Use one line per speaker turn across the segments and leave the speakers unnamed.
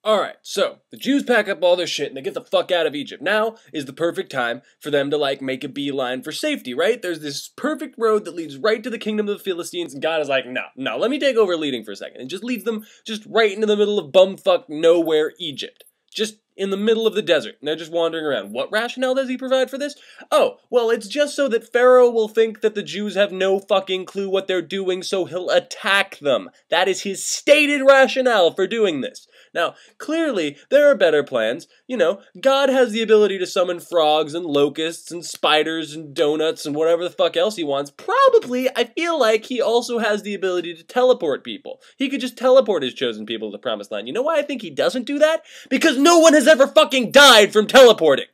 Alright, so, the Jews pack up all their shit and they get the fuck out of Egypt. Now is the perfect time for them to, like, make a beeline for safety, right? There's this perfect road that leads right to the kingdom of the Philistines, and God is like, no, let me take over leading for a second, and just leads them just right into the middle of bumfuck nowhere Egypt. Just in the middle of the desert, and they're just wandering around. What rationale does he provide for this? Oh, well, it's just so that Pharaoh will think that the Jews have no fucking clue what they're doing, so he'll attack them. That is his stated rationale for doing this. Now, clearly, there are better plans. You know, God has the ability to summon frogs and locusts and spiders and donuts and whatever the fuck else he wants. Probably, I feel like he also has the ability to teleport people. He could just teleport his chosen people to the promised land. You know why I think he doesn't do that? Because no one has ever fucking died from teleporting.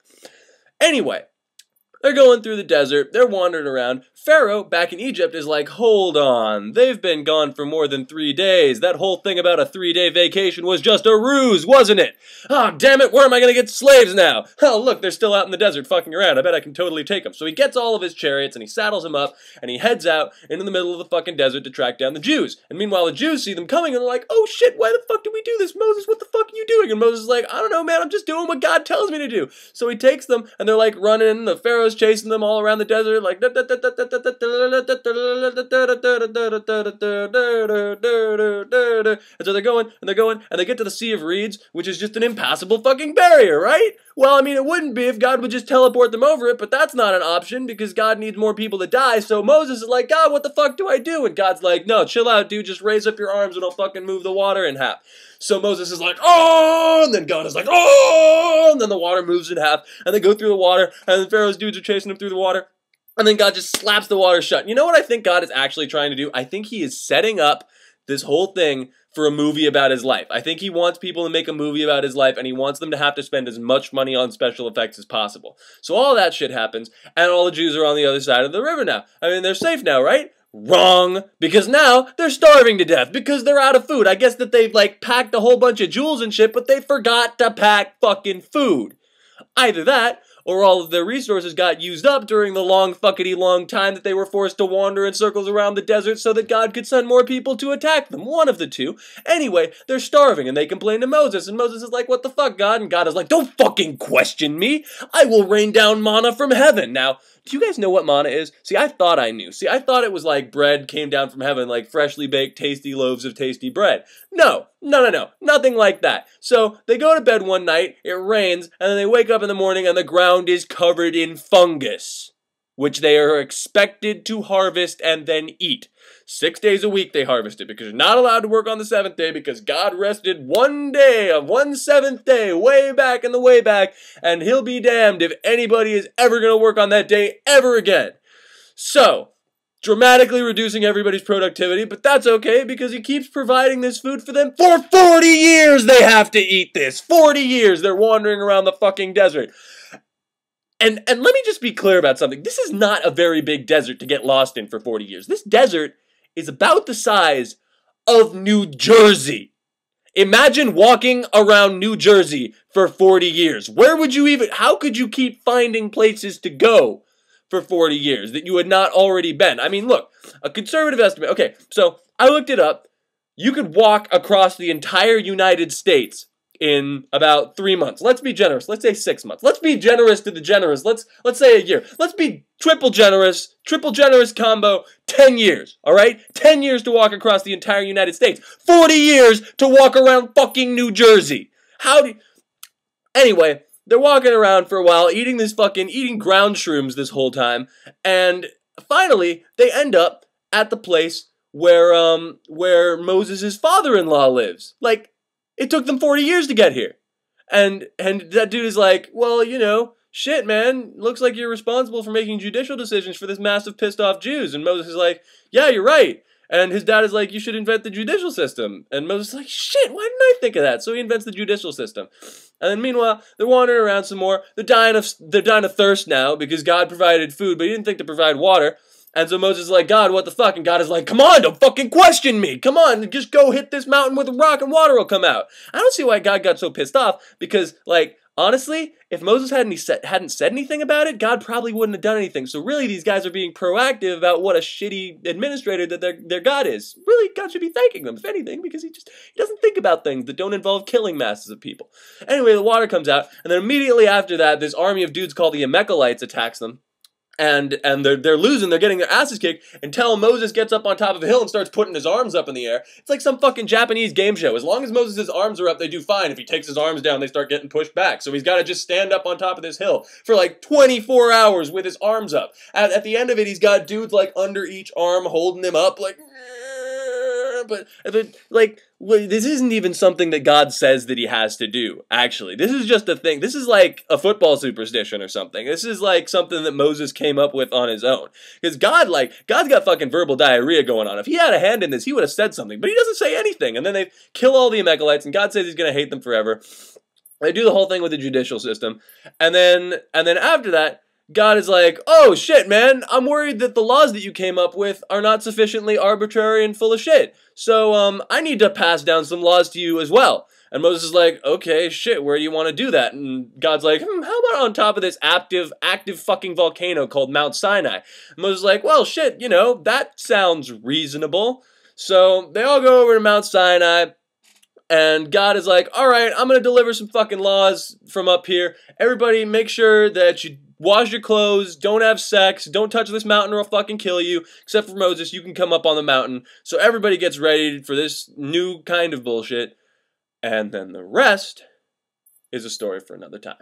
Anyway, they're going through the desert, they're wandering around. Pharaoh, back in Egypt, is like, hold on, they've been gone for more than 3 days. That whole thing about a 3-day vacation was just a ruse, wasn't it? Oh, damn it, where am I gonna get slaves now? Oh, look, they're still out in the desert fucking around. I bet I can totally take them. So he gets all of his chariots and he saddles them up and he heads out into the middle of the fucking desert to track down the Jews. And meanwhile, the Jews see them coming and they're like, oh shit, why the fuck did we do this? Moses, what the fuck are you doing? And Moses is like, I don't know, man, I'm just doing what God tells me to do. So he takes them and they're like running, the Pharaoh's chasing them all around the desert, like, and so they're going, and they get to the Sea of Reeds, which is just an impassable fucking barrier, right? Well, I mean, it wouldn't be if God would just teleport them over it, but that's not an option, because God needs more people to die, so Moses is like, God, what the fuck do I do? And God's like, no, chill out, dude, just raise up your arms and I'll fucking move the water in half. So Moses is like, oh, and then God is like, oh, and then the water moves in half, and they go through the water, and the Pharaoh's dudes are chasing them through the water, and then God just slaps the water shut. You know what I think God is actually trying to do? I think he is setting up this whole thing for a movie about his life. I think he wants people to make a movie about his life, and he wants them to have to spend as much money on special effects as possible. So all that shit happens, and all the Jews are on the other side of the river now. I mean, they're safe now, right? Wrong, because now they're starving to death because they're out of food. I guess that they've like packed a whole bunch of jewels and shit, but they forgot to pack fucking food. Either that, or all of their resources got used up during the long fuckity long time that they were forced to wander in circles around the desert so that God could send more people to attack them. One of the two. Anyway, they're starving and they complain to Moses, and Moses is like, what the fuck, God? And God is like, don't fucking question me. I will rain down manna from heaven. Now, do you guys know what manna is? See, I thought I knew. See, I thought it was like bread came down from heaven, like freshly baked, tasty loaves of tasty bread. No, nothing like that. So, they go to bed one night, it rains, and then they wake up in the morning and the ground is covered in fungus, which they are expected to harvest and then eat. 6 days a week they harvest it, because you're not allowed to work on the 7th day, because God rested one day of 1/7 day way back in the way back, and he'll be damned if anybody is ever going to work on that day ever again. So, dramatically reducing everybody's productivity, but that's okay, because he keeps providing this food for them. For 40 years they have to eat this! 40 years they're wandering around the fucking desert. And let me just be clear about something. This is not a very big desert to get lost in for 40 years. This desert is about the size of New Jersey. Imagine walking around New Jersey for 40 years. Where would you even, how could you keep finding places to go for 40 years that you had not already been? I mean, look, a conservative estimate. Okay, so I looked it up. You could walk across the entire United States in about 3 months. Let's be generous. Let's say 6 months. Let's be generous to the generous. Let's say a year. Let's be triple generous combo, 10 years, all right? 10 years to walk across the entire United States. 40 years to walk around fucking New Jersey. Anyway, they're walking around for a while, eating ground shrooms this whole time, and finally, they end up at the place where Moses' father-in-law lives. Like, it took them 40 years to get here. And that dude is like, well, you know, shit, man, looks like you're responsible for making judicial decisions for this massive pissed off Jews. And Moses is like, yeah, you're right. And his dad is like, you should invent the judicial system. And Moses is like, shit, why didn't I think of that? So he invents the judicial system. And then meanwhile, they're wandering around some more. They're dying of thirst now because God provided food, but he didn't think to provide water. And so Moses is like, God, what the fuck? And God is like, come on, don't fucking question me. Come on, just go hit this mountain with a rock and water will come out. I don't see why God got so pissed off, because, like, honestly, if Moses hadn't said anything about it, God probably wouldn't have done anything. So really, these guys are being proactive about what a shitty administrator that their God is. Really, God should be thanking them, if anything, because he doesn't think about things that don't involve killing masses of people. Anyway, the water comes out, and then immediately after that, this army of dudes called the Amalekites attacks them. And they're losing, they're getting their asses kicked, until Moses gets up on top of a hill and starts putting his arms up in the air. It's like some fucking Japanese game show. As long as Moses' arms are up, they do fine. If he takes his arms down, they start getting pushed back. So he's got to just stand up on top of this hill for like 24 hours with his arms up. At the end of it, he's got dudes like under each arm holding him up, like... But like, this isn't even something that God says that he has to do, actually. This is just a thing. This is like a football superstition or something. This is like something that Moses came up with on his own. Because God's got fucking verbal diarrhea going on. If he had a hand in this, he would have said something. But he doesn't say anything. And then they kill all the Amalekites, and God says he's going to hate them forever. They do the whole thing with the judicial system. And then after that, God is like, oh shit, man, I'm worried that the laws that you came up with are not sufficiently arbitrary and full of shit. So, I need to pass down some laws to you as well. And Moses is like, okay, shit, where do you want to do that? And God's like, how about on top of this active fucking volcano called Mount Sinai? And Moses is like, well, shit, you know, that sounds reasonable. So, they all go over to Mount Sinai. And God is like, all right, I'm going to deliver some fucking laws from up here. Everybody make sure that you wash your clothes, don't have sex, don't touch this mountain or I'll fucking kill you. Except for Moses, you can come up on the mountain. So everybody gets ready for this new kind of bullshit. And then the rest is a story for another time.